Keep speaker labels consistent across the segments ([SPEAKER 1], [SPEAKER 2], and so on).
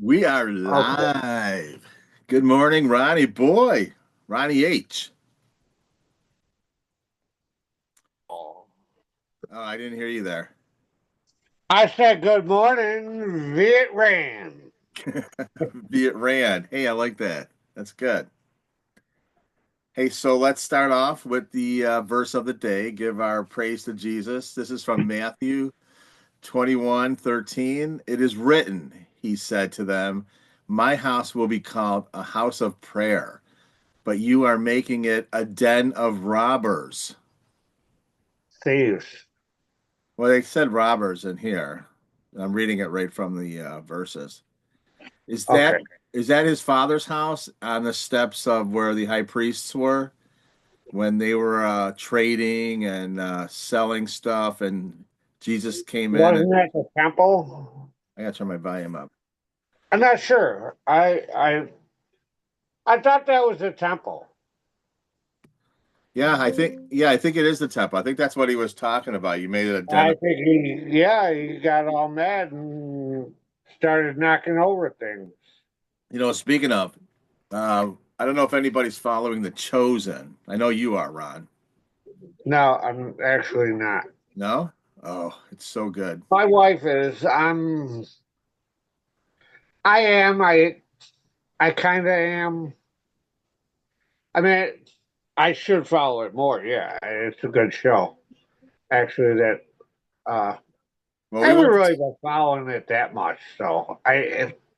[SPEAKER 1] We are
[SPEAKER 2] Okay.
[SPEAKER 1] live. Good morning, Ronnie boy. Ronnie H. Oh, I didn't hear you there.
[SPEAKER 2] I said good morning, Viet Ram.
[SPEAKER 1] Viet Ran. Hey, I like that. That's good. Hey, so let's start off with the verse of the day. Give our praise to Jesus. This is from Matthew 21:13. It is written, he said to them, my house will be called a house of prayer, but you are making it a den of robbers.
[SPEAKER 2] Thieves.
[SPEAKER 1] Well, they said robbers in here. I'm reading it right from the verses. Is that
[SPEAKER 2] Okay.
[SPEAKER 1] is that his father's house on the steps of where the high priests were when they were trading and selling stuff, and Jesus came in and
[SPEAKER 2] Wasn't that the temple?
[SPEAKER 1] I gotta turn my volume up.
[SPEAKER 2] I'm not sure. I thought that was the temple.
[SPEAKER 1] Yeah, I think it is the temple. I think that's what he was talking about. You made it a den
[SPEAKER 2] I
[SPEAKER 1] of,
[SPEAKER 2] think he got all mad and started knocking over things.
[SPEAKER 1] speaking of, I don't know if anybody's following The Chosen. I know you are, Ron.
[SPEAKER 2] No, I'm actually not.
[SPEAKER 1] No? Oh, it's so good.
[SPEAKER 2] My wife is. I am. I kind of am. I mean, I should follow it more. Yeah, it's a good show. Actually, that uh,
[SPEAKER 1] Well,
[SPEAKER 2] I
[SPEAKER 1] we
[SPEAKER 2] haven't
[SPEAKER 1] went
[SPEAKER 2] really been following it that much, so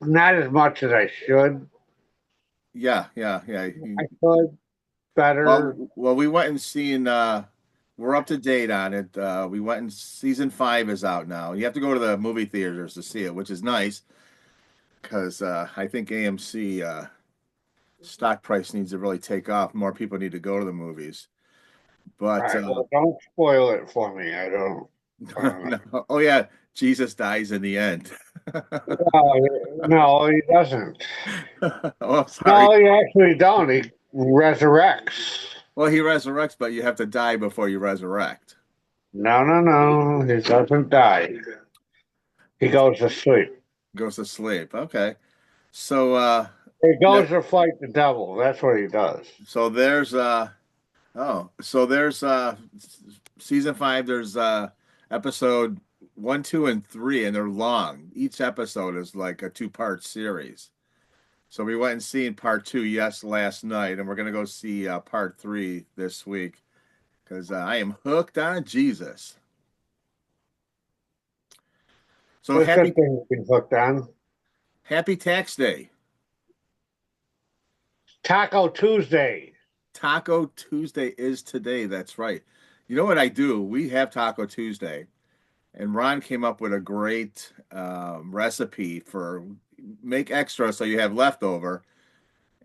[SPEAKER 2] not as much as I should.
[SPEAKER 1] Yeah, yeah, yeah.
[SPEAKER 2] I could better.
[SPEAKER 1] Well, we went and seen. We're up to date on it. We went and season 5 is out now. You have to go to the movie theaters to see it, which is nice because I think AMC stock price needs to really take off. More people need to go to the movies.
[SPEAKER 2] All
[SPEAKER 1] But
[SPEAKER 2] right, well, don't spoil it for me. I don't.
[SPEAKER 1] no, oh yeah, Jesus dies in the end.
[SPEAKER 2] No, he doesn't.
[SPEAKER 1] Oh, sorry.
[SPEAKER 2] No, he actually don't. He resurrects.
[SPEAKER 1] Well, he resurrects, but you have to die before you resurrect.
[SPEAKER 2] No, no, no. He doesn't die. He goes to sleep.
[SPEAKER 1] Goes to sleep. Okay. So
[SPEAKER 2] He
[SPEAKER 1] yeah,
[SPEAKER 2] goes to fight the devil. That's what he does.
[SPEAKER 1] so there's season 5, there's episode 1, 2, and 3, and they're long. Each episode is like a two-part series. So we went and seen part 2 last night, and we're gonna go see part 3 this week because I am hooked on Jesus. So
[SPEAKER 2] There's good things to be hooked on.
[SPEAKER 1] happy tax day.
[SPEAKER 2] Taco Tuesday.
[SPEAKER 1] Taco Tuesday is today. That's right. You know what I do? We have Taco Tuesday, and Ron came up with a great recipe for make extra so you have leftover.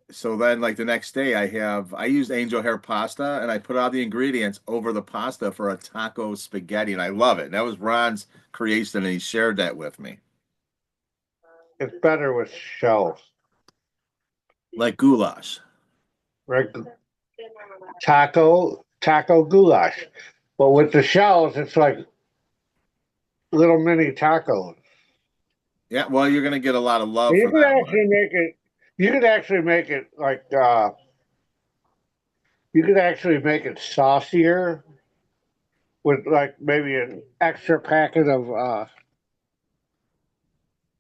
[SPEAKER 1] So then, like the next day, I use angel hair pasta and I put all the ingredients over the pasta for a taco spaghetti, and I love it. That was Ron's creation, and he shared that with me,
[SPEAKER 2] It's better with shells.
[SPEAKER 1] like goulash.
[SPEAKER 2] Right? Taco goulash. But with the shells, it's like little mini tacos.
[SPEAKER 1] Yeah, well, you're gonna get a lot of love
[SPEAKER 2] You
[SPEAKER 1] for
[SPEAKER 2] could
[SPEAKER 1] that one.
[SPEAKER 2] actually make it. You could actually make it like. You could actually make it saucier with like maybe an extra packet of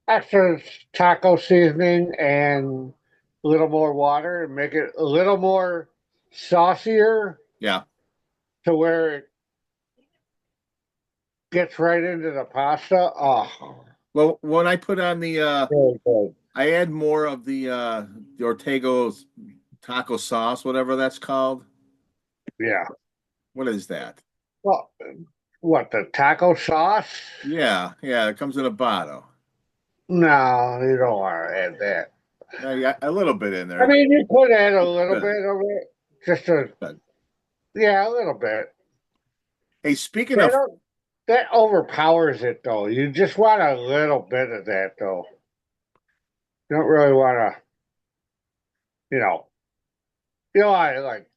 [SPEAKER 2] extra taco seasoning and a little more water and make it a little more saucier
[SPEAKER 1] Yeah.
[SPEAKER 2] to where it gets right into the pasta. Oh,
[SPEAKER 1] Well, when I put on
[SPEAKER 2] really good.
[SPEAKER 1] I add more of the Ortego's taco sauce, whatever that's called.
[SPEAKER 2] Yeah.
[SPEAKER 1] What is that?
[SPEAKER 2] Well, what, the taco sauce?
[SPEAKER 1] Yeah, yeah, it comes in a bottle.
[SPEAKER 2] No, you don't want to add that.
[SPEAKER 1] Yeah, a little bit in
[SPEAKER 2] I
[SPEAKER 1] there.
[SPEAKER 2] mean, you could add a little
[SPEAKER 1] Good,
[SPEAKER 2] bit of it, just a
[SPEAKER 1] good.
[SPEAKER 2] yeah, a little bit.
[SPEAKER 1] Hey, speaking
[SPEAKER 2] They
[SPEAKER 1] of,
[SPEAKER 2] don't. That overpowers it though. You just want a little bit of that though. You don't really want to, you know. I like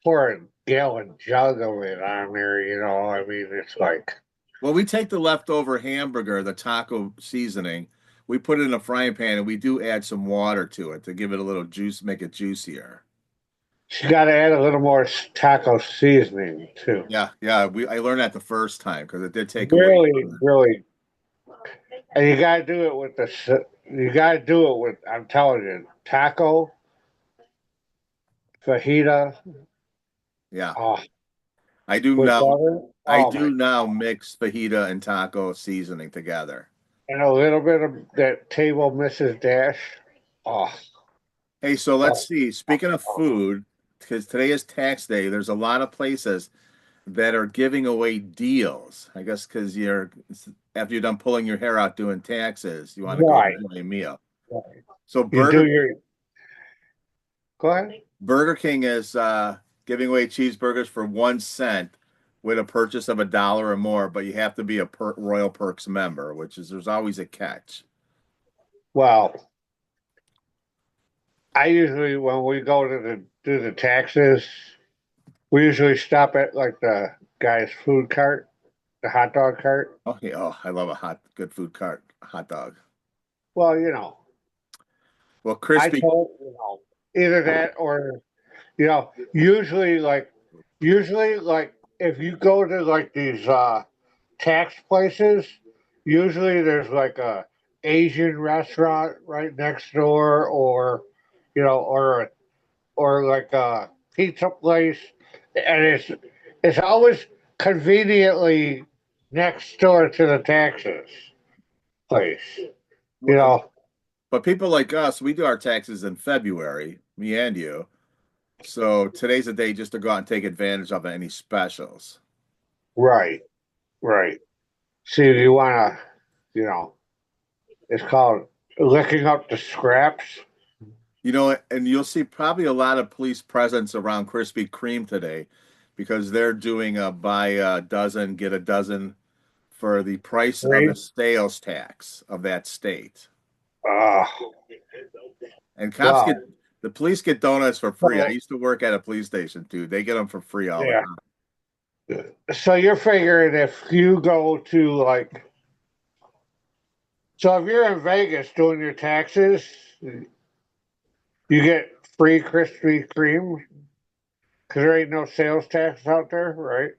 [SPEAKER 2] pour a gallon jug of it on there. I mean, it's like
[SPEAKER 1] well, we take the leftover hamburger, the taco seasoning. we put it in a frying pan and we do add some water to it to give it a little juice, make it juicier.
[SPEAKER 2] You got to add a little more taco seasoning too.
[SPEAKER 1] Yeah, yeah. I learned that the first time because it did take away
[SPEAKER 2] Really,
[SPEAKER 1] from it.
[SPEAKER 2] really, and you got to do it with You got to do it with. I'm telling you, taco, fajita,
[SPEAKER 1] Yeah.
[SPEAKER 2] oh,
[SPEAKER 1] I do
[SPEAKER 2] with
[SPEAKER 1] now
[SPEAKER 2] butter.
[SPEAKER 1] I
[SPEAKER 2] Oh
[SPEAKER 1] do
[SPEAKER 2] my
[SPEAKER 1] now
[SPEAKER 2] god!
[SPEAKER 1] mix fajita and taco seasoning together.
[SPEAKER 2] And a little bit of that table Mrs. Dash. Oh,
[SPEAKER 1] Hey, so let's
[SPEAKER 2] oh,
[SPEAKER 1] see. Speaking of
[SPEAKER 2] oh.
[SPEAKER 1] food, because today is tax day, there's a lot of places that are giving away deals. I guess because you're after you're done pulling your hair out doing taxes, you want to go
[SPEAKER 2] Right,
[SPEAKER 1] enjoy a meal.
[SPEAKER 2] right.
[SPEAKER 1] So
[SPEAKER 2] You do your. Go ahead.
[SPEAKER 1] Burger King is giving away cheeseburgers for 1 cent with a purchase of $1 or more, but you have to be a Royal Perks member, which is there's always a catch.
[SPEAKER 2] Well, I usually when we go to do the taxes, we usually stop at like the guy's food cart, the hot dog cart.
[SPEAKER 1] Okay, oh, I love a good food cart hot dog.
[SPEAKER 2] Well,
[SPEAKER 1] Well,
[SPEAKER 2] I
[SPEAKER 1] crispy.
[SPEAKER 2] told either that or usually like if you go to like these tax places, usually there's like a Asian restaurant right next door, or you know, or like a pizza place, and it's always conveniently next door to the taxes place. You know,
[SPEAKER 1] But people like us, we do our taxes in February, me and you. So today's the day just to go out and take advantage of any specials.
[SPEAKER 2] right, right. See, you want to, you know, it's called licking up the scraps.
[SPEAKER 1] And you'll see probably a lot of police presence around Krispy Kreme today because they're doing a buy a dozen, get a dozen for the price of the
[SPEAKER 2] Right?
[SPEAKER 1] sales tax of that state.
[SPEAKER 2] Uh,
[SPEAKER 1] And
[SPEAKER 2] well,
[SPEAKER 1] the police get donuts for free. I
[SPEAKER 2] so,
[SPEAKER 1] used to work at a police station too. They get them for free all the
[SPEAKER 2] yeah.
[SPEAKER 1] time.
[SPEAKER 2] So you're figuring if you go to like, so if you're in Vegas doing your taxes, you get free Krispy Kreme because there ain't no sales tax out there, right?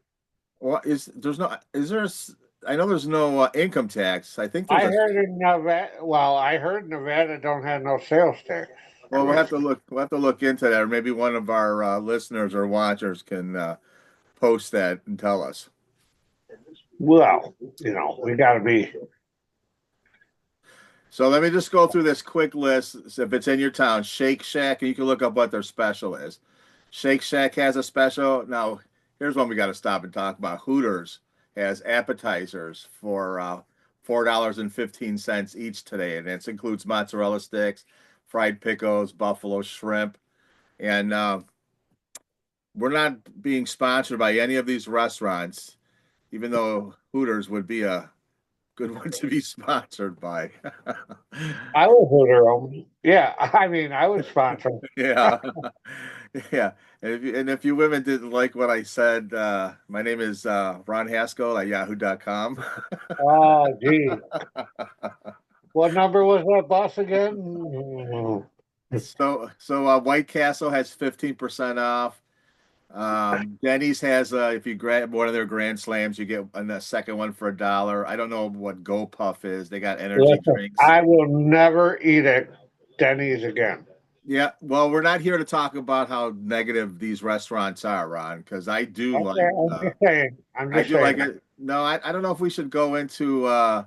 [SPEAKER 1] Well, I know there's no income tax. I think there's
[SPEAKER 2] I
[SPEAKER 1] a,
[SPEAKER 2] heard in Nevada. Well, I heard Nevada don't have no sales tax.
[SPEAKER 1] well, we'll have to look into that, or maybe one of our listeners or watchers can post that and tell us.
[SPEAKER 2] Well, we got to be.
[SPEAKER 1] So let me just go through this quick list. So if it's in your town, Shake Shack, and you can look up what their special is. Shake Shack has a special. Now, here's one we got to stop and talk about. Hooters has appetizers for $4.15 each today, and it includes mozzarella sticks, fried pickles, buffalo shrimp, and we're not being sponsored by any of these restaurants, even though Hooters would be a good one to be sponsored by.
[SPEAKER 2] I would Hooter them. Yeah, I mean, I would sponsor 'em.
[SPEAKER 1] Yeah. Yeah. And if you women didn't like what I said, my name is Ron Haskell at yahoo.com.
[SPEAKER 2] Oh, gee. What number was that bus again?
[SPEAKER 1] So White Castle has 15% off. Denny's has if you grab one of their Grand Slams, you get a second one for $1. I don't know what Go Puff is. They got energy
[SPEAKER 2] Listen,
[SPEAKER 1] drinks.
[SPEAKER 2] I will never eat at Denny's again.
[SPEAKER 1] Yeah, well, we're not here to talk about how negative these restaurants are, Ron, because
[SPEAKER 2] Okay, I'm just saying. I'm
[SPEAKER 1] I
[SPEAKER 2] just
[SPEAKER 1] do like
[SPEAKER 2] saying.
[SPEAKER 1] it. No, I don't know if we should go into
[SPEAKER 2] I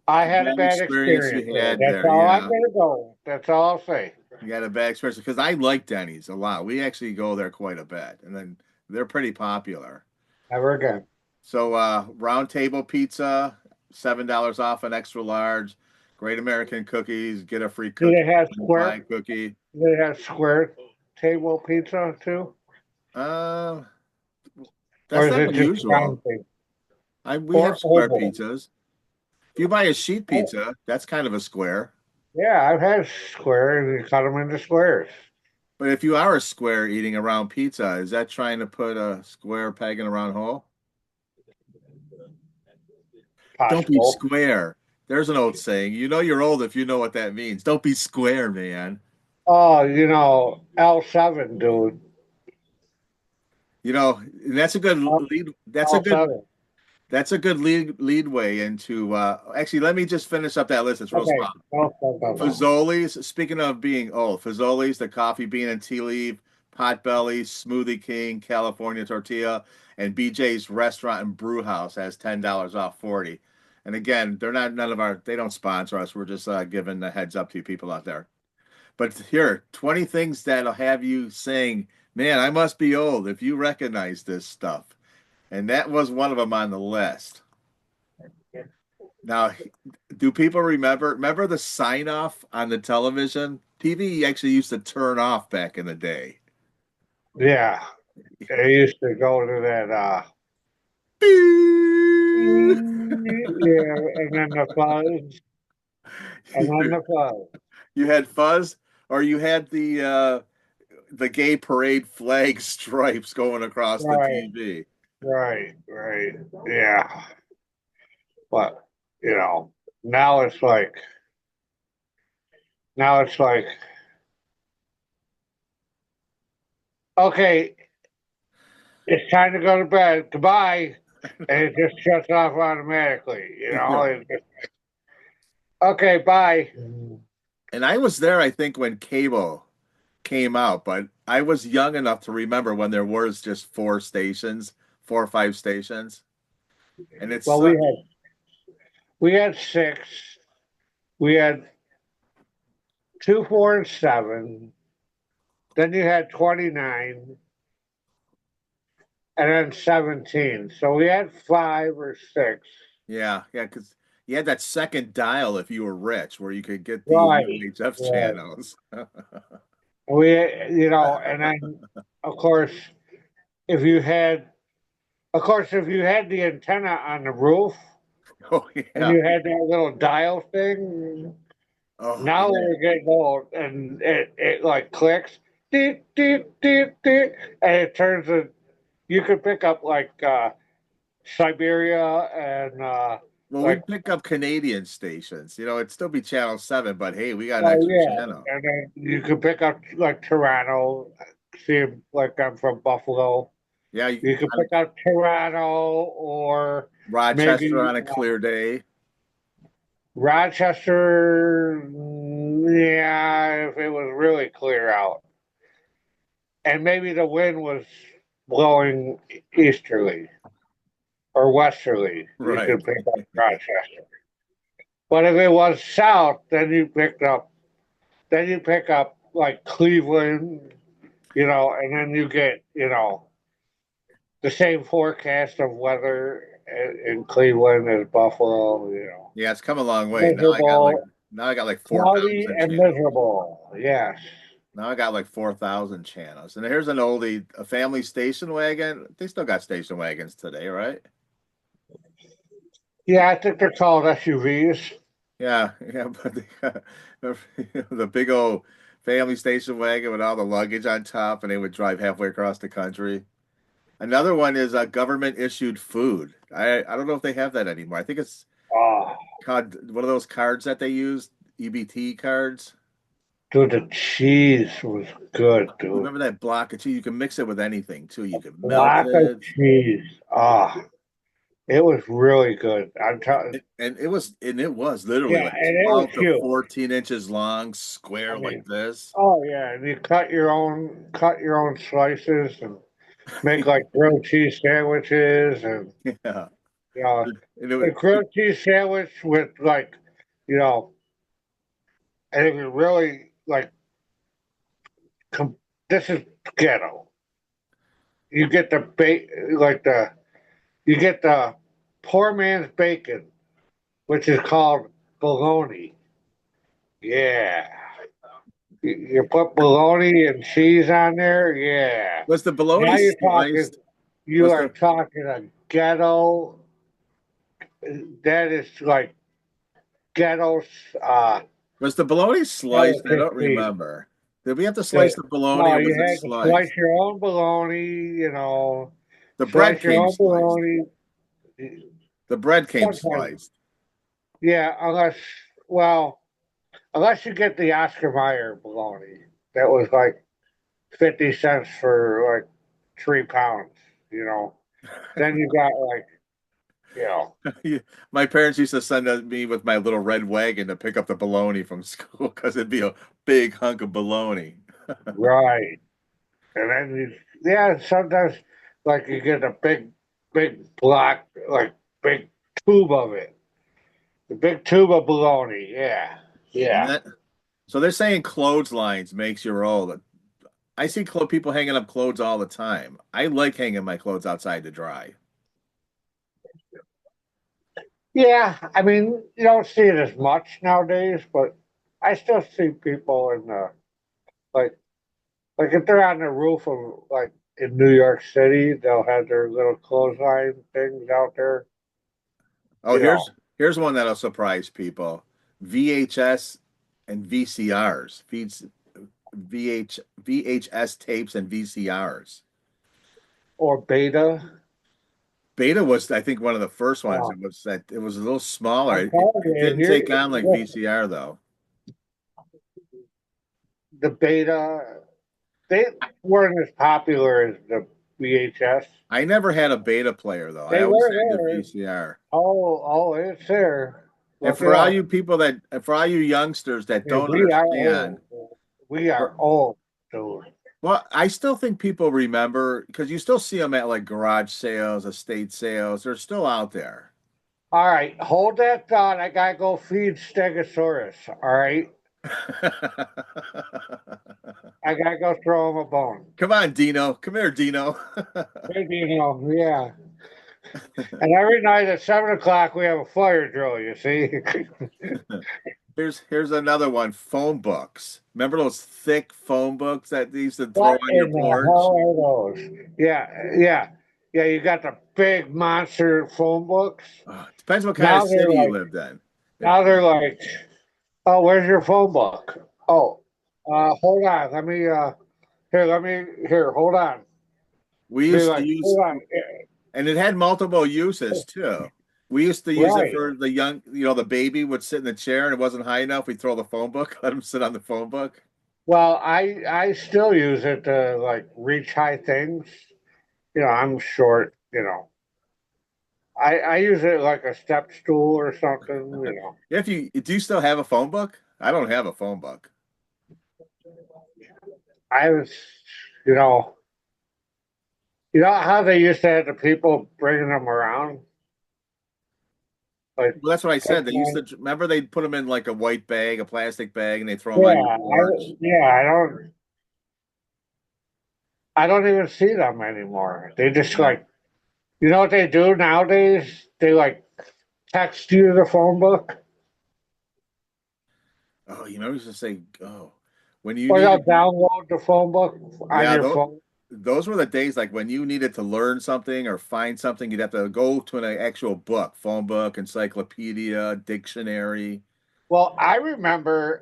[SPEAKER 1] a
[SPEAKER 2] had a
[SPEAKER 1] bad
[SPEAKER 2] bad
[SPEAKER 1] experience
[SPEAKER 2] experience
[SPEAKER 1] you
[SPEAKER 2] there.
[SPEAKER 1] had
[SPEAKER 2] That's
[SPEAKER 1] there.
[SPEAKER 2] all I'm
[SPEAKER 1] Yeah,
[SPEAKER 2] gonna go. That's all I'll say.
[SPEAKER 1] you had a bad experience because I like Denny's a lot. We actually go there quite a bit, and then they're pretty popular.
[SPEAKER 2] Never again.
[SPEAKER 1] So Round Table Pizza, $7 off an extra large. Great American Cookies, get a free
[SPEAKER 2] Do
[SPEAKER 1] cookie,
[SPEAKER 2] they have
[SPEAKER 1] buy
[SPEAKER 2] square?
[SPEAKER 1] cookie.
[SPEAKER 2] Do they have square table pizza too,
[SPEAKER 1] Uh,
[SPEAKER 2] or
[SPEAKER 1] that's
[SPEAKER 2] is
[SPEAKER 1] not
[SPEAKER 2] it just
[SPEAKER 1] unusual.
[SPEAKER 2] round table
[SPEAKER 1] We have
[SPEAKER 2] or
[SPEAKER 1] square
[SPEAKER 2] oval?
[SPEAKER 1] pizzas. If you buy a sheet
[SPEAKER 2] Oh,
[SPEAKER 1] pizza, that's kind of a square.
[SPEAKER 2] yeah, I've had square, and you cut them into squares.
[SPEAKER 1] But if you are a square eating a round pizza, is that trying to put a square peg in a round hole? Don't be
[SPEAKER 2] Possible.
[SPEAKER 1] square. There's an old saying. You know you're old if you know what that means. Don't be square, man.
[SPEAKER 2] Oh, L7, dude.
[SPEAKER 1] You know, and that's a good lead.
[SPEAKER 2] L7.
[SPEAKER 1] That's a good lead way into actually let me just finish up that list. It's real
[SPEAKER 2] Okay.
[SPEAKER 1] small.
[SPEAKER 2] No, no, no, no.
[SPEAKER 1] Fazoli's, speaking of being old, Fazoli's, the coffee bean and tea leaf, Potbelly, Smoothie King, California Tortilla, and BJ's Restaurant and Brew House has $10 off 40. And again, they're not none of our they don't sponsor us. We're just giving the heads up to you people out there. But here, 20 things that'll have you saying, "Man, I must be old if you recognize this stuff." And that was one of them on the list. Now, do people remember the sign off on the television? TV actually used to turn off back in the day.
[SPEAKER 2] Yeah. I used to go to that, yeah, and then the fuzz, and then the fuzz.
[SPEAKER 1] You had fuzz, or you had the gay parade flag stripes going across the
[SPEAKER 2] Right,
[SPEAKER 1] TV.
[SPEAKER 2] right. Yeah. But, you know, now it's like, now it's like, okay, it's time to go to bed. Goodbye. And it just shuts off automatically, okay, bye.
[SPEAKER 1] And I was there, I think, when cable came out, but I was young enough to remember when there was just four stations, 4 or 5 stations, and it
[SPEAKER 2] Well, we
[SPEAKER 1] sucked.
[SPEAKER 2] had we had six. We had two, 4, and 7. Then you had 29, and then 17. So we had 5 or 6.
[SPEAKER 1] Yeah, because you had that second dial if you were rich, where you could get the
[SPEAKER 2] Right,
[SPEAKER 1] UHF
[SPEAKER 2] right.
[SPEAKER 1] channels.
[SPEAKER 2] We, and then of course, if you had, if you had the antenna on the roof
[SPEAKER 1] Oh
[SPEAKER 2] and
[SPEAKER 1] yeah,
[SPEAKER 2] you had that little dial thing,
[SPEAKER 1] oh
[SPEAKER 2] now
[SPEAKER 1] yeah.
[SPEAKER 2] we're getting old, and it like clicks, deep, deep, deep, deep, and it turns it. You could pick up like Siberia and
[SPEAKER 1] Well, we
[SPEAKER 2] like
[SPEAKER 1] pick up Canadian stations. It'd still be Channel 7, but hey, we got an
[SPEAKER 2] oh
[SPEAKER 1] extra channel.
[SPEAKER 2] yeah, and then you could pick up like Toronto. See, like I'm from Buffalo.
[SPEAKER 1] Yeah,
[SPEAKER 2] You could pick up Toronto or
[SPEAKER 1] Rochester
[SPEAKER 2] maybe
[SPEAKER 1] on a clear day.
[SPEAKER 2] Rochester. Yeah, if it was really clear out, and maybe the wind was blowing easterly or westerly, you
[SPEAKER 1] Right.
[SPEAKER 2] could pick up Rochester. But if it was south, then you pick up like Cleveland, and then you get, the same forecast of weather in Cleveland as Buffalo.
[SPEAKER 1] Yeah, it's come a long way.
[SPEAKER 2] Miserable,
[SPEAKER 1] Now I got like
[SPEAKER 2] cloudy
[SPEAKER 1] 4,000
[SPEAKER 2] and
[SPEAKER 1] channels.
[SPEAKER 2] miserable. Yes.
[SPEAKER 1] Now I got like 4,000 channels. And here's an oldie, a family station wagon. They still got station wagons today, right?
[SPEAKER 2] Yeah, I think they're called SUVs.
[SPEAKER 1] Yeah, but the big old family station wagon with all the luggage on top, and they would drive halfway across the country. Another one is a government issued food. I don't know if they have that anymore. I think it's
[SPEAKER 2] Oh,
[SPEAKER 1] called one of those cards that they use, EBT cards.
[SPEAKER 2] dude, the cheese was good, dude.
[SPEAKER 1] Remember that block of cheese? You can mix it with anything too. You can melt
[SPEAKER 2] Block of
[SPEAKER 1] it.
[SPEAKER 2] cheese. Ah, it was really good. I'm telling.
[SPEAKER 1] And it was literally
[SPEAKER 2] Yeah,
[SPEAKER 1] like
[SPEAKER 2] and it was
[SPEAKER 1] 12 to
[SPEAKER 2] huge.
[SPEAKER 1] 14 inches long,
[SPEAKER 2] I
[SPEAKER 1] square like
[SPEAKER 2] mean,
[SPEAKER 1] this.
[SPEAKER 2] oh yeah, and you cut your own slices and make like grilled cheese sandwiches and
[SPEAKER 1] Yeah.
[SPEAKER 2] you know
[SPEAKER 1] And it
[SPEAKER 2] a
[SPEAKER 1] was,
[SPEAKER 2] grilled cheese sandwich with like you know and it was really like com- this is ghetto. You get the you get the poor man's bacon, which is called bologna. Yeah. You put bologna and cheese on there, yeah.
[SPEAKER 1] was the
[SPEAKER 2] Now
[SPEAKER 1] bologna
[SPEAKER 2] you're talking.
[SPEAKER 1] sliced?
[SPEAKER 2] You
[SPEAKER 1] Was
[SPEAKER 2] are
[SPEAKER 1] the
[SPEAKER 2] talking a ghetto. That is like ghetto
[SPEAKER 1] was the bologna sliced? I don't
[SPEAKER 2] delicacy.
[SPEAKER 1] remember. Did we have to
[SPEAKER 2] That,
[SPEAKER 1] slice the bologna
[SPEAKER 2] no,
[SPEAKER 1] or
[SPEAKER 2] you
[SPEAKER 1] was it
[SPEAKER 2] had to slice
[SPEAKER 1] sliced?
[SPEAKER 2] your own bologna.
[SPEAKER 1] The bread
[SPEAKER 2] Slice your
[SPEAKER 1] came
[SPEAKER 2] own
[SPEAKER 1] sliced.
[SPEAKER 2] bologna.
[SPEAKER 1] The bread came
[SPEAKER 2] Sometimes,
[SPEAKER 1] sliced.
[SPEAKER 2] Yeah, well, unless you get the Oscar Mayer bologna, that was like 50 cents for like 3 pounds, you know. Then you got like, you know,
[SPEAKER 1] Yeah. My parents used to send me with my little red wagon to pick up the bologna from school because it'd be a big hunk of bologna.
[SPEAKER 2] right. And then yeah, sometimes like you get a big block, like big tube of it. The big tube of bologna. Yeah.
[SPEAKER 1] And
[SPEAKER 2] Yeah.
[SPEAKER 1] that, so they're saying clotheslines makes you old. I see people hanging up clothes all the time. I like hanging my clothes outside to dry.
[SPEAKER 2] Yeah. I mean, you don't see it as much nowadays, but I still see people in the like if they're on the roof of like in New York City, they'll have their little clothesline things out there.
[SPEAKER 1] Oh,
[SPEAKER 2] You
[SPEAKER 1] here's
[SPEAKER 2] know,
[SPEAKER 1] here's one that'll surprise people. VHS and VCRs. VHS tapes and VCRs.
[SPEAKER 2] or beta.
[SPEAKER 1] Beta was, I think, one of the first ones.
[SPEAKER 2] Uh,
[SPEAKER 1] It was a little smaller.
[SPEAKER 2] I'm
[SPEAKER 1] It,
[SPEAKER 2] telling
[SPEAKER 1] it
[SPEAKER 2] you,
[SPEAKER 1] didn't
[SPEAKER 2] here,
[SPEAKER 1] take on like VCR though.
[SPEAKER 2] the beta, they weren't as popular as the VHS.
[SPEAKER 1] I never had a beta player though. I
[SPEAKER 2] They
[SPEAKER 1] always
[SPEAKER 2] were
[SPEAKER 1] had the
[SPEAKER 2] there.
[SPEAKER 1] VCR.
[SPEAKER 2] Oh, it's there.
[SPEAKER 1] And
[SPEAKER 2] Look it up.
[SPEAKER 1] for all you youngsters that
[SPEAKER 2] Yeah,
[SPEAKER 1] don't understand,
[SPEAKER 2] we are
[SPEAKER 1] for,
[SPEAKER 2] old, dude.
[SPEAKER 1] well, I still think people remember because you still see them at like garage sales, estate sales. They're still out there.
[SPEAKER 2] All right, hold that thought. I gotta go feed Stegosaurus. All right, I gotta go throw him a bone.
[SPEAKER 1] Come on, Dino. Come here, Dino.
[SPEAKER 2] Maybe, yeah. And every night at 7 o'clock, we have a fire drill. You see?
[SPEAKER 1] Here's another one. Phone books. Remember those thick phone books that they used to throw
[SPEAKER 2] What
[SPEAKER 1] on your
[SPEAKER 2] in the
[SPEAKER 1] porch?
[SPEAKER 2] hell are those? Yeah. You got the big monster phone books.
[SPEAKER 1] Depends what kind of
[SPEAKER 2] Now they're
[SPEAKER 1] city you
[SPEAKER 2] like,
[SPEAKER 1] lived in. If
[SPEAKER 2] now they're like, oh, where's your phone book? Oh, hold on. Here. Hold on.
[SPEAKER 1] we
[SPEAKER 2] Be
[SPEAKER 1] used to
[SPEAKER 2] like,
[SPEAKER 1] use,
[SPEAKER 2] hold on.
[SPEAKER 1] and it had multiple uses too. We used to use it
[SPEAKER 2] Right.
[SPEAKER 1] for the young, the baby would sit in the chair and it wasn't high enough. We'd throw the phone book, let him sit on the phone book.
[SPEAKER 2] Well, I still use it to like reach high things. I'm short. I use it like a step stool or something.
[SPEAKER 1] If you do you still have a phone book? I don't have a phone book.
[SPEAKER 2] I was, you know, how they used to have the people bringing them around, like,
[SPEAKER 1] Well, that's what I said. They used
[SPEAKER 2] yeah,
[SPEAKER 1] to remember they'd put them in like a white bag, a plastic bag, and they throw them on your porch.
[SPEAKER 2] I don't even see them anymore. They just
[SPEAKER 1] Yeah.
[SPEAKER 2] like, what they do nowadays? They like text you the phone book,
[SPEAKER 1] Oh, I used to say, oh, when you
[SPEAKER 2] or they'll
[SPEAKER 1] needed,
[SPEAKER 2] download the phone book on
[SPEAKER 1] yeah,
[SPEAKER 2] your phone.
[SPEAKER 1] those were the days like when you needed to learn something or find something, you'd have to go to an actual book, phone book, encyclopedia, dictionary.
[SPEAKER 2] Well, I remember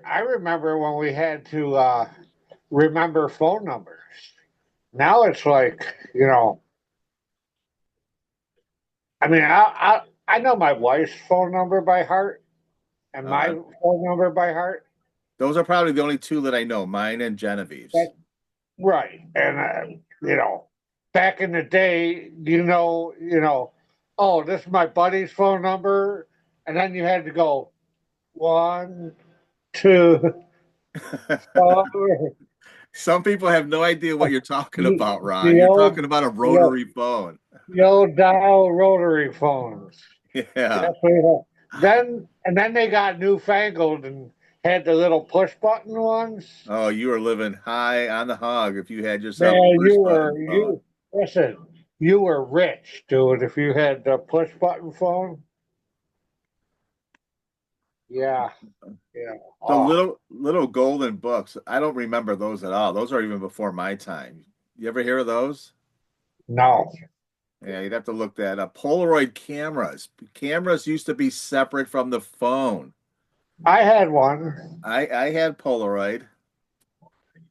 [SPEAKER 2] when we had to remember phone numbers. Now it's like, I mean, I know my wife's phone number by heart and my
[SPEAKER 1] Uh,
[SPEAKER 2] phone number by heart.
[SPEAKER 1] those are probably the only two that I know, mine and Genevieve's.
[SPEAKER 2] That's right. And back in the day, oh, this is my buddy's phone number, and then you had to go 1, 2, four.
[SPEAKER 1] Some people have no idea what you're talking
[SPEAKER 2] The,
[SPEAKER 1] about, Ron.
[SPEAKER 2] the
[SPEAKER 1] You're
[SPEAKER 2] old,
[SPEAKER 1] talking about a
[SPEAKER 2] the old,
[SPEAKER 1] rotary phone.
[SPEAKER 2] the old dial rotary phones.
[SPEAKER 1] Yeah.
[SPEAKER 2] That's what it was. Then they got newfangled and had the little push button ones.
[SPEAKER 1] Oh, you were living high on the hog if you had yourself a
[SPEAKER 2] Man,
[SPEAKER 1] push button phone.
[SPEAKER 2] listen, you were rich, dude, if you had the push button phone. Yeah, yeah.
[SPEAKER 1] The
[SPEAKER 2] Oh,
[SPEAKER 1] little golden books, I don't remember those at all. Those are even before my time. You ever hear of those?
[SPEAKER 2] no.
[SPEAKER 1] Yeah, you'd have to look that up. Polaroid cameras. Cameras used to be separate from the phone.
[SPEAKER 2] I had one.
[SPEAKER 1] I had Polaroid,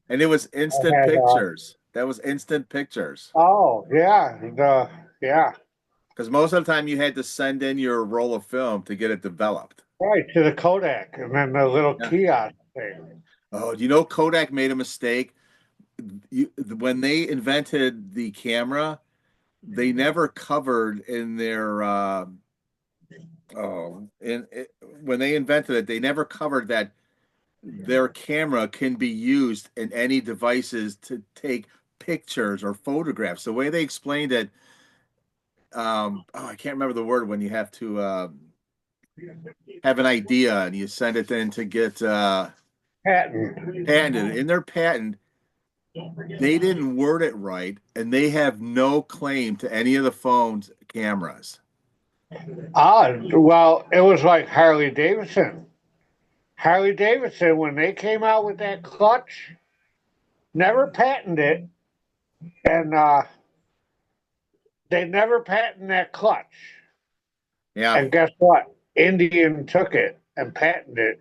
[SPEAKER 1] and it was
[SPEAKER 2] I
[SPEAKER 1] instant
[SPEAKER 2] had
[SPEAKER 1] pictures. That was instant pictures.
[SPEAKER 2] oh yeah, yeah.
[SPEAKER 1] Because most of the time you had to send in your roll of film to get it developed.
[SPEAKER 2] right to the Kodak, and then the little
[SPEAKER 1] Yeah.
[SPEAKER 2] kiosk thing.
[SPEAKER 1] Oh, do you know Kodak made a mistake? When they invented the camera, they never covered in their when they invented it, they never covered that their camera can be used in any devices to take pictures or photographs. The way they explained it, I can't remember the word when you have to have an idea and you send it in to get
[SPEAKER 2] Patent.
[SPEAKER 1] patented. In their patent, they didn't word it right, and they have no claim to any of the phone's cameras.
[SPEAKER 2] Ah, well, it was like Harley Davidson. Harley Davidson, when they came out with that clutch, never patented it, and they never patented that clutch.
[SPEAKER 1] Yeah,
[SPEAKER 2] And guess what? Indian took it and patented it,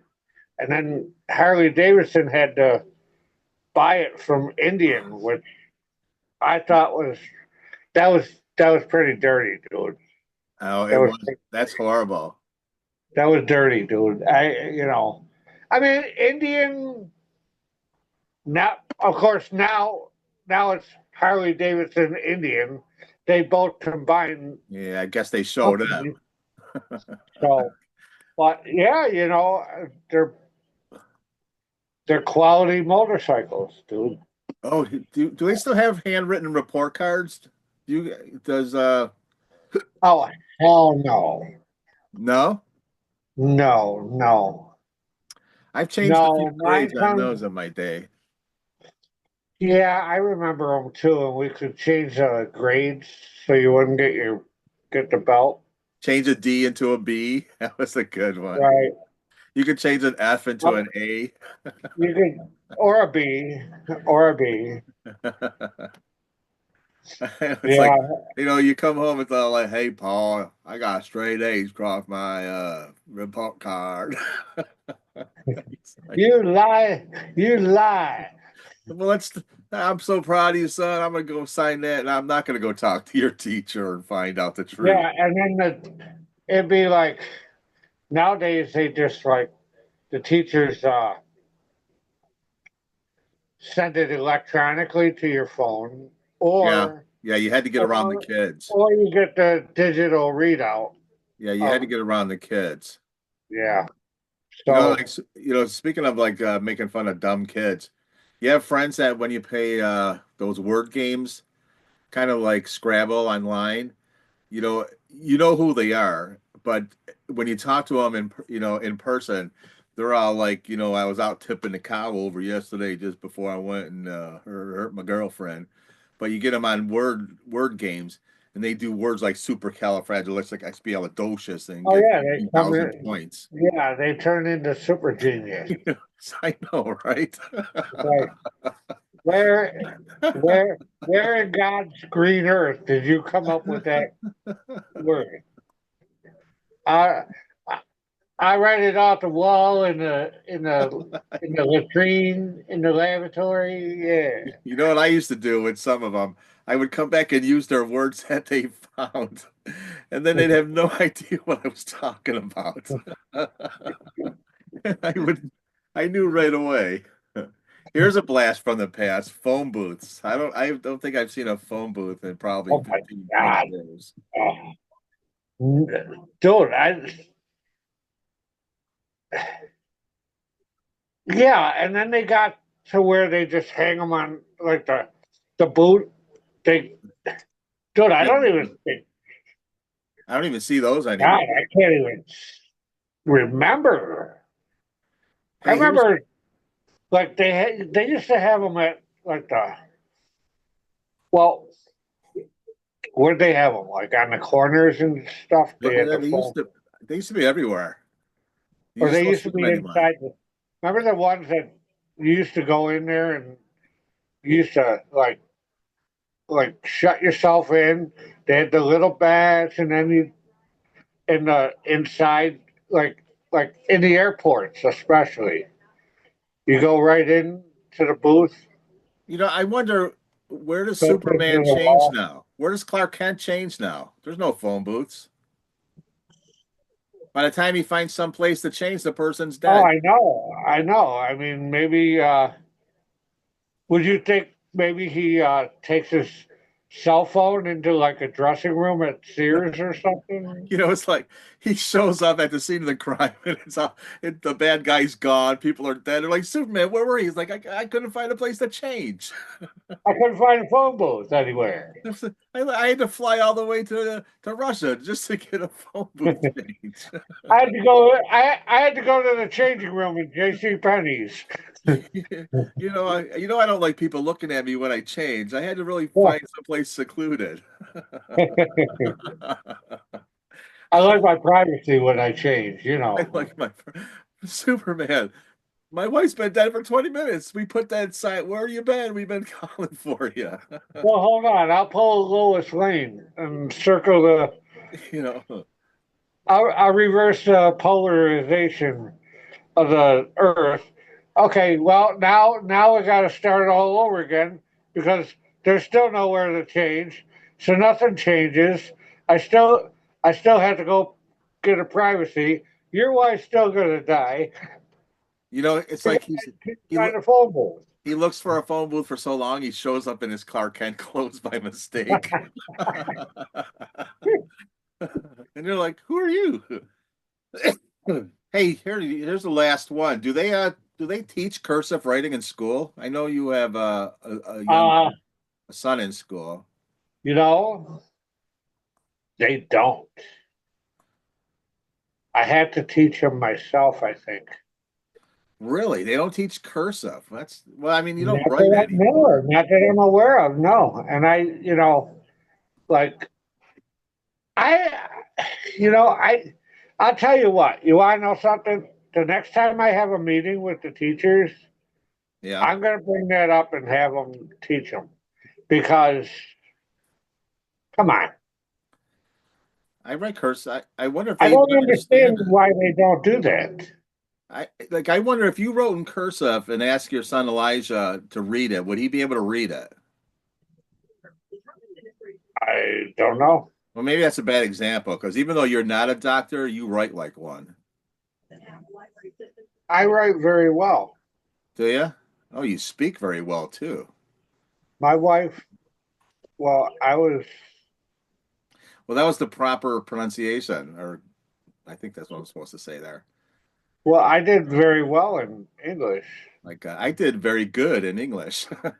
[SPEAKER 2] and then Harley Davidson had to buy it from Indian, which I thought that was pretty dirty, dude.
[SPEAKER 1] oh,
[SPEAKER 2] That
[SPEAKER 1] it
[SPEAKER 2] was
[SPEAKER 1] was. That's horrible.
[SPEAKER 2] that was dirty, dude. I mean, Indian. Now, of course, now it's Harley Davidson Indian. They both combine
[SPEAKER 1] Yeah, I guess they showed up.
[SPEAKER 2] companies. So, but yeah, they're quality motorcycles, dude.
[SPEAKER 1] Oh, do they still have handwritten report cards? Does
[SPEAKER 2] Oh hell no,
[SPEAKER 1] no?
[SPEAKER 2] no, no,
[SPEAKER 1] I've changed a few
[SPEAKER 2] no. Mine
[SPEAKER 1] grades on
[SPEAKER 2] comes.
[SPEAKER 1] those in my day.
[SPEAKER 2] Yeah, I remember them too, and we could change the grades so you wouldn't get the belt.
[SPEAKER 1] Change a D into a B. That was a good one.
[SPEAKER 2] Right.
[SPEAKER 1] You could change an F into an A.
[SPEAKER 2] You could, or a B, or a B.
[SPEAKER 1] It's like,
[SPEAKER 2] Yeah,
[SPEAKER 1] you come home, it's all like, hey, Paul, I got straight A's across my report card. It's like,
[SPEAKER 2] you lie, you lie.
[SPEAKER 1] well, I'm so proud of you, son. I'm gonna go sign that, and I'm not gonna go talk to your teacher and find out the truth.
[SPEAKER 2] Yeah, and then it'd be like nowadays they just like the teachers send it electronically to your phone,
[SPEAKER 1] Yeah.
[SPEAKER 2] or
[SPEAKER 1] Yeah, you had to get around the
[SPEAKER 2] or
[SPEAKER 1] kids.
[SPEAKER 2] or you get the digital readout
[SPEAKER 1] Yeah, you had to
[SPEAKER 2] of
[SPEAKER 1] get around the kids.
[SPEAKER 2] yeah.
[SPEAKER 1] Like
[SPEAKER 2] So
[SPEAKER 1] speaking of like making fun of dumb kids, you have friends that when you play those word games, kind of like Scrabble online, you know who they are, but when you talk to them in person, they're all like, I was out tipping the cow over yesterday just before I went and hurt my girlfriend. But you get them on word games, and they do words like supercalifragilisticexpialidocious and
[SPEAKER 2] oh
[SPEAKER 1] get
[SPEAKER 2] yeah, they come
[SPEAKER 1] 15,000
[SPEAKER 2] in.
[SPEAKER 1] points.
[SPEAKER 2] Yeah, they turn into super genius.
[SPEAKER 1] I know, right?
[SPEAKER 2] Like where where in God's green earth did you come up with that word? I I I write it off the wall in the latrine in the lavatory. Yeah.
[SPEAKER 1] You know what I used to do with some of them? I would come back and use their words that they found, and then they'd have no idea what I was talking about. I would, I knew right away. Here's a blast from the past: phone booths. I don't think I've seen a phone booth in probably
[SPEAKER 2] Oh my
[SPEAKER 1] 15, 20
[SPEAKER 2] God.
[SPEAKER 1] years.
[SPEAKER 2] Dude, yeah, and then they got to where they just hang them on like the boot. They, dude, I
[SPEAKER 1] Yeah,
[SPEAKER 2] don't even think.
[SPEAKER 1] I don't even see those
[SPEAKER 2] God,
[SPEAKER 1] anymore.
[SPEAKER 2] I can't even remember. I
[SPEAKER 1] Hey, here's
[SPEAKER 2] remember like they used to have them at like the well, where'd they have them? Like on the corners and stuff. They had
[SPEAKER 1] yeah,
[SPEAKER 2] the phone,
[SPEAKER 1] they used to be everywhere. You
[SPEAKER 2] or
[SPEAKER 1] just
[SPEAKER 2] they
[SPEAKER 1] don't
[SPEAKER 2] used
[SPEAKER 1] see
[SPEAKER 2] to
[SPEAKER 1] them
[SPEAKER 2] be
[SPEAKER 1] anymore.
[SPEAKER 2] inside the. Remember the ones that you used to go in there and you used to like shut yourself in. They had the little bags, and then you in the inside, like in the airports, especially. You go right in to the booth,
[SPEAKER 1] I wonder, where does
[SPEAKER 2] built into
[SPEAKER 1] Superman
[SPEAKER 2] the
[SPEAKER 1] change
[SPEAKER 2] wall.
[SPEAKER 1] now? Where does Clark Kent change now? There's no phone booths. By the time he finds some place to change, the person's
[SPEAKER 2] Oh,
[SPEAKER 1] dead.
[SPEAKER 2] I know, I know. I mean, maybe would you think maybe he takes his cell phone into like a dressing room at Sears or something?
[SPEAKER 1] It's like he shows up at the scene of the crime and the bad guy's gone. People are dead. They're like, Superman, where were you? He's like, I couldn't find a place to change.
[SPEAKER 2] I couldn't find a phone booth anywhere.
[SPEAKER 1] I had to fly all the way to Russia just to get a phone booth change.
[SPEAKER 2] I had to go. I had to go to the changing room at J.C. Penney's.
[SPEAKER 1] I don't like people looking at me when I change. I had to really find someplace secluded.
[SPEAKER 2] I like my privacy when I change.
[SPEAKER 1] I like my Superman. My wife's been dead for 20 minutes. We put that sign. Where you been? We've been calling for you.
[SPEAKER 2] Well, hold on. I'll pull Lois Lane and circle the.
[SPEAKER 1] you know.
[SPEAKER 2] I'll reverse the polarization of the Earth. Okay. Well, now we got to start all over again because there's still nowhere to change, so nothing changes. I still I still have to go get a privacy. Your wife's still gonna die.
[SPEAKER 1] It's like he
[SPEAKER 2] Find a phone booth.
[SPEAKER 1] he looks for a phone booth for so long he shows up in his Clark Kent clothes by mistake. And you're like, who are you? Hey, here's the last one. Do they teach cursive writing in school? I know you have a young
[SPEAKER 2] Uh,
[SPEAKER 1] son in school.
[SPEAKER 2] you know, they don't. I had to teach them myself, I think.
[SPEAKER 1] Really? They don't teach cursive. Well, I mean, you don't
[SPEAKER 2] Not
[SPEAKER 1] write
[SPEAKER 2] that I'm
[SPEAKER 1] anymore.
[SPEAKER 2] aware, not that I'm aware of, no. And like I, I'll tell you what. You want to know something? The next time I have a meeting with the teachers,
[SPEAKER 1] Yeah.
[SPEAKER 2] I'm going to bring that up and have them teach them because, come on,
[SPEAKER 1] I write cursive. I wonder if
[SPEAKER 2] I
[SPEAKER 1] they
[SPEAKER 2] don't
[SPEAKER 1] even
[SPEAKER 2] understand
[SPEAKER 1] understand it.
[SPEAKER 2] why they don't do that.
[SPEAKER 1] I wonder if you wrote in cursive and asked your son Elijah to read it, would he be able to read it?
[SPEAKER 2] I don't know.
[SPEAKER 1] Well, maybe that's a bad example because even though you're not a doctor, you write like one.
[SPEAKER 2] I write very well.
[SPEAKER 1] Do you? Oh, you speak very well too.
[SPEAKER 2] My wife, well,
[SPEAKER 1] Well, that was the proper pronunciation, or I think that's what I'm supposed to say there.
[SPEAKER 2] I did very well in English.
[SPEAKER 1] Like I did very good in English.
[SPEAKER 2] I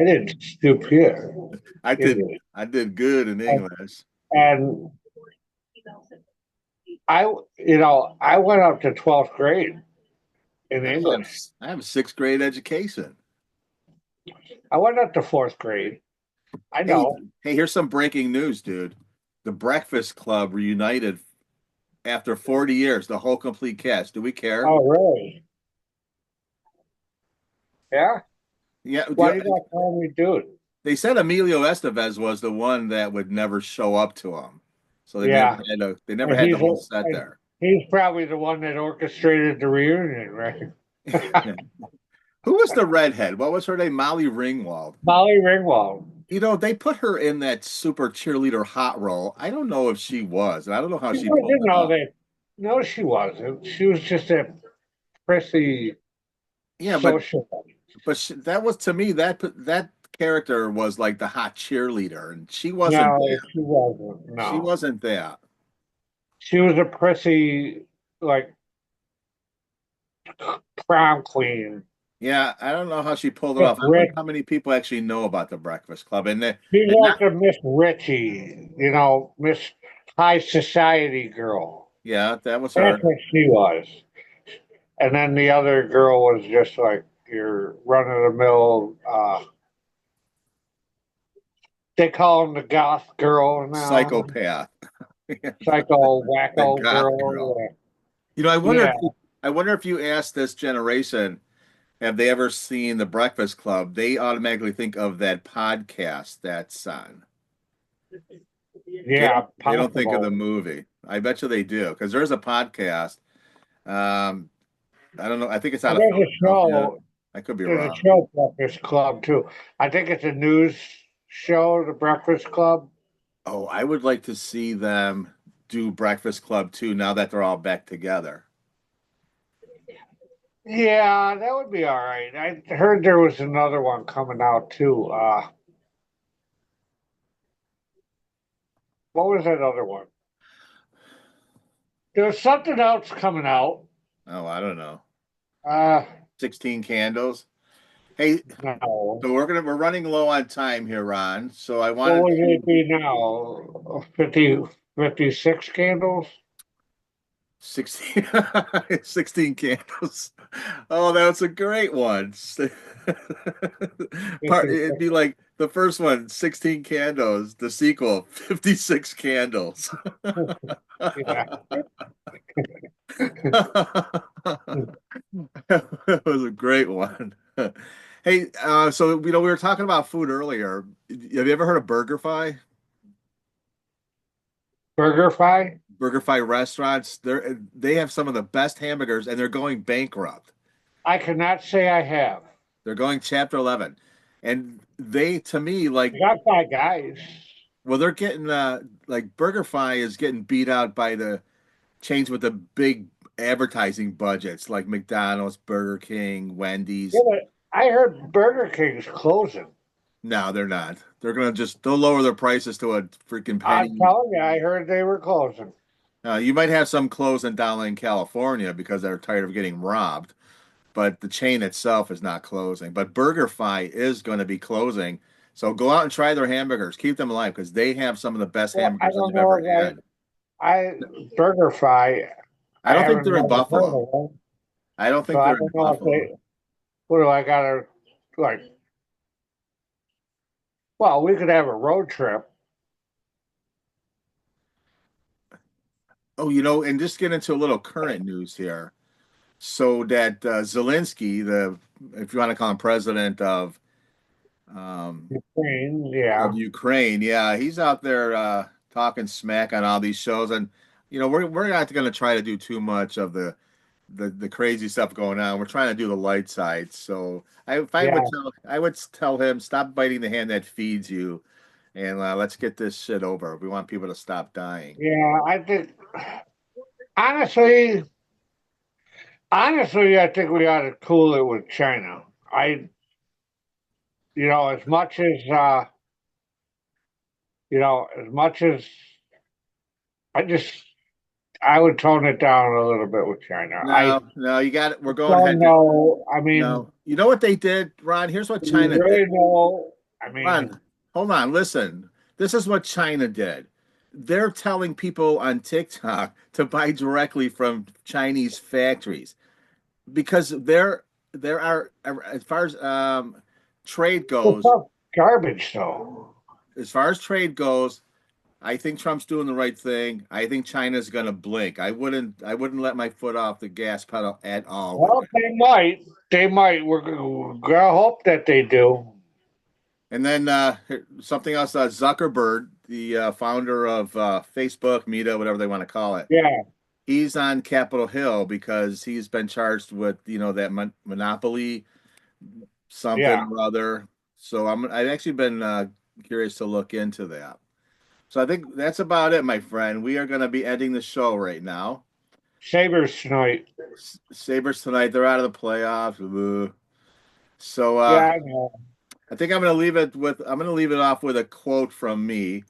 [SPEAKER 2] didn't stoop here.
[SPEAKER 1] I did I did good in English.
[SPEAKER 2] And I went up to 12th grade in
[SPEAKER 1] I have
[SPEAKER 2] English.
[SPEAKER 1] I have a sixth grade education.
[SPEAKER 2] I went up to fourth grade. I
[SPEAKER 1] Hey,
[SPEAKER 2] know.
[SPEAKER 1] hey, here's some breaking news, dude. The Breakfast Club reunited after 40 years, the whole complete cast. Do we care?
[SPEAKER 2] Oh, really? Yeah.
[SPEAKER 1] Yeah,
[SPEAKER 2] Why you not calling me dude?
[SPEAKER 1] they said Emilio Estevez was the one that would never show up to them. So
[SPEAKER 2] Yeah.
[SPEAKER 1] they never
[SPEAKER 2] And
[SPEAKER 1] had the whole set there.
[SPEAKER 2] he's probably the one that orchestrated the reunion, right?
[SPEAKER 1] Who was the redhead? What was her name? Molly Ringwald.
[SPEAKER 2] Molly Ringwald.
[SPEAKER 1] They put her in that super cheerleader hot role. I don't know if she was, and I don't know how
[SPEAKER 2] She
[SPEAKER 1] she pulled
[SPEAKER 2] wasn't
[SPEAKER 1] it
[SPEAKER 2] all
[SPEAKER 1] off.
[SPEAKER 2] that. No, she wasn't. She was just a prissy
[SPEAKER 1] Yeah,
[SPEAKER 2] social.
[SPEAKER 1] that was to me that character was like the hot cheerleader, and she wasn't
[SPEAKER 2] No,
[SPEAKER 1] that.
[SPEAKER 2] she wasn't.
[SPEAKER 1] She
[SPEAKER 2] No,
[SPEAKER 1] wasn't that.
[SPEAKER 2] she was a prissy, like prom queen.
[SPEAKER 1] Yeah, I don't know how she pulled it
[SPEAKER 2] Miss
[SPEAKER 1] off. I wonder
[SPEAKER 2] Rich.
[SPEAKER 1] how many people actually know about the Breakfast Club,
[SPEAKER 2] She's
[SPEAKER 1] and
[SPEAKER 2] like
[SPEAKER 1] not
[SPEAKER 2] a Miss Richie, Miss High Society girl.
[SPEAKER 1] yeah, that was
[SPEAKER 2] That's
[SPEAKER 1] her.
[SPEAKER 2] what she was. And then the other girl was just like your run of the mill. They call him the goth girl now,
[SPEAKER 1] Psychopath.
[SPEAKER 2] psycho
[SPEAKER 1] The
[SPEAKER 2] wacko
[SPEAKER 1] goth girl.
[SPEAKER 2] girl.
[SPEAKER 1] I wonder
[SPEAKER 2] Yeah.
[SPEAKER 1] if you ask this generation, have they ever seen the Breakfast Club? They automatically think of that podcast that's on. They
[SPEAKER 2] Yeah,
[SPEAKER 1] don't think of the
[SPEAKER 2] possible.
[SPEAKER 1] movie. I bet you they do because there's a podcast. Um, I don't know. I think it's out of
[SPEAKER 2] There's a
[SPEAKER 1] Philadelphia.
[SPEAKER 2] show.
[SPEAKER 1] I could be
[SPEAKER 2] There's a
[SPEAKER 1] wrong.
[SPEAKER 2] show, Breakfast Club, too. I think it's a news show, The Breakfast Club.
[SPEAKER 1] Oh, I would like to see them do Breakfast Club too. Now that they're all back together.
[SPEAKER 2] Yeah, that would be all right. I heard there was another one coming out too. What was that other one? There was something else coming out.
[SPEAKER 1] Oh, I don't know.
[SPEAKER 2] Uh,
[SPEAKER 1] 16 Candles. Hey,
[SPEAKER 2] no.
[SPEAKER 1] so we're running low on time here, Ron. So I
[SPEAKER 2] What
[SPEAKER 1] wanted
[SPEAKER 2] would
[SPEAKER 1] to
[SPEAKER 2] it be now? 56 candles?
[SPEAKER 1] 16, 16 Candles. Oh, that's a great one. It'd
[SPEAKER 2] 56.
[SPEAKER 1] be like the first one, 16 Candles, the sequel, 56 Candles.
[SPEAKER 2] Yeah.
[SPEAKER 1] That was a great one. Hey, so we were talking about food earlier. Have you ever heard of BurgerFi?
[SPEAKER 2] BurgerFi?
[SPEAKER 1] BurgerFi restaurants. They have some of the best hamburgers, and they're going bankrupt.
[SPEAKER 2] I cannot say I have.
[SPEAKER 1] They're going Chapter 11, and they, to me, like,
[SPEAKER 2] I got Five Guys.
[SPEAKER 1] well, they're getting like BurgerFi is getting beat out by the chains with the big advertising budgets, like McDonald's, Burger King,
[SPEAKER 2] Yeah,
[SPEAKER 1] Wendy's.
[SPEAKER 2] but I heard Burger King's closing.
[SPEAKER 1] No, they're not. They'll lower their prices to a freaking
[SPEAKER 2] I'm
[SPEAKER 1] penny.
[SPEAKER 2] telling you, I heard they were closing.
[SPEAKER 1] You might have some closing down in California because they're tired of getting robbed, but the chain itself is not closing. But BurgerFi is going to be closing. So go out and try their hamburgers. Keep them alive because they have some of the best
[SPEAKER 2] Well, I
[SPEAKER 1] hamburgers
[SPEAKER 2] don't
[SPEAKER 1] I've ever
[SPEAKER 2] know if
[SPEAKER 1] had.
[SPEAKER 2] I BurgerFi.
[SPEAKER 1] I
[SPEAKER 2] I
[SPEAKER 1] don't think
[SPEAKER 2] haven't
[SPEAKER 1] they're in
[SPEAKER 2] never heard
[SPEAKER 1] Buffalo.
[SPEAKER 2] of them,
[SPEAKER 1] I don't
[SPEAKER 2] so
[SPEAKER 1] think
[SPEAKER 2] I
[SPEAKER 1] they're in
[SPEAKER 2] don't know if
[SPEAKER 1] Buffalo.
[SPEAKER 2] they. What do I gotta like? Well, we could have a road trip.
[SPEAKER 1] Oh, and just get into a little current news here. So that Zelensky, if you want to call him president um,
[SPEAKER 2] Ukraine, yeah,
[SPEAKER 1] of Ukraine, yeah, he's out there talking smack on all these shows, and we're not going to try to do too much of the crazy stuff going on. We're trying to do the light side. So if
[SPEAKER 2] yeah,
[SPEAKER 1] I would tell him stop biting the hand that feeds you, and let's get this shit over. We want people to stop dying.
[SPEAKER 2] yeah. I think honestly, honestly, I think we ought to cool it with China. As much as as much as I just, I would tone it down a little bit with China. I
[SPEAKER 1] No, no, you got it. We're going
[SPEAKER 2] don't
[SPEAKER 1] head to
[SPEAKER 2] know. I mean,
[SPEAKER 1] no. You know what they did, Ron? Here's what
[SPEAKER 2] do we
[SPEAKER 1] China
[SPEAKER 2] really
[SPEAKER 1] did.
[SPEAKER 2] know? I mean,
[SPEAKER 1] Ron, hold on, listen. This is what China did. They're telling people on TikTok to buy directly from Chinese factories because there are as far as trade
[SPEAKER 2] it's
[SPEAKER 1] goes,
[SPEAKER 2] all garbage, though.
[SPEAKER 1] as far as trade goes, I think Trump's doing the right thing. I think China's going to blink. I wouldn't let my foot off the gas pedal at all with
[SPEAKER 2] Well,
[SPEAKER 1] it.
[SPEAKER 2] they might. They might. We're gonna hope that they do.
[SPEAKER 1] And then something else, Zuckerberg, the founder of Facebook, Meta, whatever they want to call it,
[SPEAKER 2] Yeah,
[SPEAKER 1] he's on Capitol Hill because he's been charged with, that monopoly something
[SPEAKER 2] yeah.
[SPEAKER 1] or other. So I've actually been curious to look into that. So I think that's about it, my friend. We are going to be ending the show right now.
[SPEAKER 2] Sabres tonight.
[SPEAKER 1] Sabres tonight, they're out of the playoffs. Ugh. So
[SPEAKER 2] Yeah, I know.
[SPEAKER 1] I think I'm going to leave it off with a quote from me,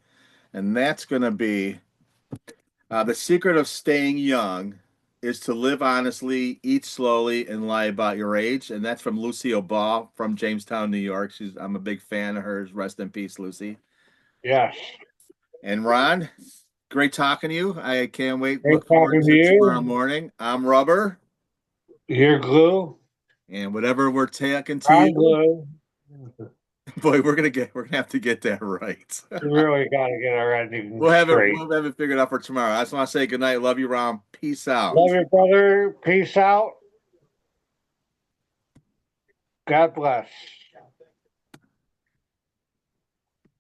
[SPEAKER 1] and that's going to be the secret of staying young is to live honestly, eat slowly, and lie about your age. And that's from Lucille Ball from Jamestown, New York. I'm a big fan of hers. Rest in peace, Lucy.
[SPEAKER 2] Yes.
[SPEAKER 1] And Ron, great talking to you. I can't wait.
[SPEAKER 2] Great
[SPEAKER 1] Look forward
[SPEAKER 2] talking to
[SPEAKER 1] to tomorrow
[SPEAKER 2] you.
[SPEAKER 1] morning. I'm Rubber,
[SPEAKER 2] You're glue.
[SPEAKER 1] and whatever we're taking to
[SPEAKER 2] I'm
[SPEAKER 1] you,
[SPEAKER 2] glue.
[SPEAKER 1] boy, we're gonna have to get that right.
[SPEAKER 2] We really got to get our ending
[SPEAKER 1] We'll have it
[SPEAKER 2] straight.
[SPEAKER 1] we'll have it figured out for tomorrow. I just want to say good night. Love you, Ron. Peace out.
[SPEAKER 2] Love you, brother. Peace out. God bless.